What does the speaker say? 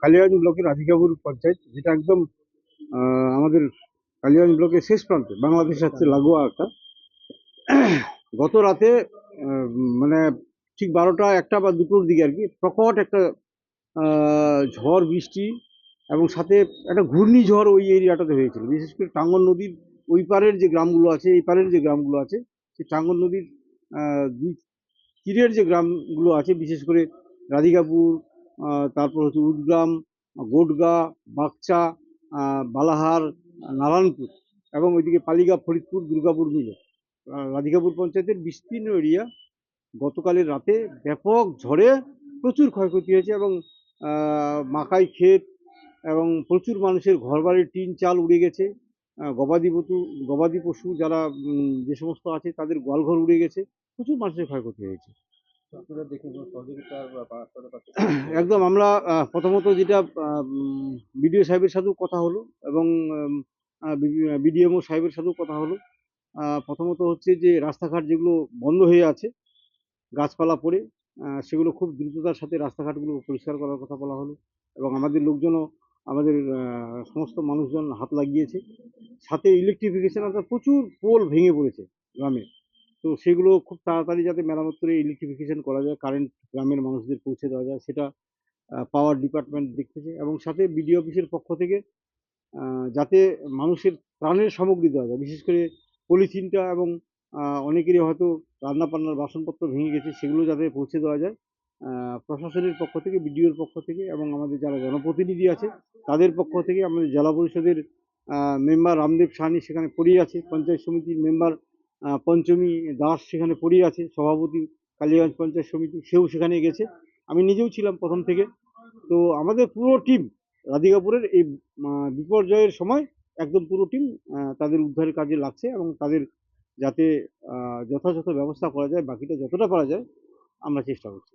কালিয়াগঞ্জ ব্লকের রাধিকাপুর পঞ্চায়েত, যেটা একদম আমাদের কালিয়াগঞ্জ ব্লকের শেষ প্রান্তে, বাংলাদেশের সাথে লাগোয়া একটা। গত রাতে মানে ঠিক 12টা 1টা বা 2টোর দিকে আর কি প্রকট একটা ঝড় বৃষ্টি এবং সাথে একটা ঘূর্ণিঝড় ওই এরিয়াটাতে হয়েছিল। বিশেষ করে টাঙ্গন নদীর ওই পারের যে গ্রামগুলো আছে, এই পারের যে গ্রামগুলো আছে, সেই টাঙ্গন নদীর দুই তীরের যে গ্রামগুলো আছে, বিশেষ করে রাধিকাপুর, তারপর হচ্ছে উদগ্রাম, গোটগা, বাগচা, বালাহার, নারায়ণপুর এবং ওইদিকে পালিগা, ফরিদপুর, দুর্গাপুর মিলে রাধিকাপুর পঞ্চায়েতের বিস্তীর্ণ এরিয়া গতকালের রাতে ব্যাপক ঝড়ে প্রচুর ক্ষয়ক্ষতি হয়েছে এবং মাকাই ক্ষেত এবং প্রচুর মানুষের ঘরবাড়ির টিন চাল উড়ে গেছে। গবাদি পশু যারা যে সমস্ত আছে তাদের গোয়ালঘর উড়ে গেছে। প্রচুর মানুষের ক্ষয়ক্ষতি হয়েছে। একদম আমরা প্রথমত যেটা বিডিও সাহেবের সাথেও কথা হলো এবং বিডিএমও সাহেবের সাথেও কথা হলো। প্রথমত হচ্ছে যে রাস্তাঘাট যেগুলো বন্ধ হয়ে আছে গাছপালা পড়ে, সেগুলো খুব দ্রুততার সাথে রাস্তাঘাটগুলো পরিষ্কার করার কথা বলা হলো এবং আমাদের লোকজনও, আমাদের সমস্ত মানুষজন হাত লাগিয়েছে। সাথে ইলেকট্রিফিকেশন, অর্থাৎ প্রচুর পোল ভেঙে পড়েছে গ্রামে, তো সেগুলো খুব তাড়াতাড়ি যাতে মেরামত করে ইলেকট্রিফিকেশন করা যায়, কারেন্ট গ্রামের মানুষদের পৌঁছে দেওয়া যায়, সেটা পাওয়ার ডিপার্টমেন্ট দেখতেছে। এবং সাথে বিডিও অফিসের পক্ষ থেকে যাতে মানুষের ত্রাণের সামগ্রী দেওয়া যায়, বিশেষ করে পলিথিনটা এবং অনেকেরই হয়তো রান্নাবান্নার বাসনপত্র ভেঙে গেছে, সেগুলো যাতে পৌঁছে দেওয়া যায় প্রশাসনের পক্ষ থেকে, বিডিওর পক্ষ থেকে এবং আমাদের যারা জনপ্রতিনিধি আছে তাদের পক্ষ থেকে। আমাদের জেলা পরিষদের মেম্বার রামদেব সাহানি সেখানে পড়েই আছে, পঞ্চায়েত সমিতির মেম্বার পঞ্চমী দাস সেখানে পড়েই আছে, সভাপতি কালিয়াগঞ্জ পঞ্চায়েত সমিতি, সেও সেখানে গেছে। আমি নিজেও ছিলাম প্রথম থেকে। তো আমাদের পুরো টিম রাধিকাপুরের এই বিপর্যয়ের সময় একদম পুরো টিম তাদের উদ্ধারের কাজে লাগছে এবং তাদের যাতে যথাযথ ব্যবস্থা করা যায়, বাকিটা যতটা পারা যায় আমরা চেষ্টা করছি।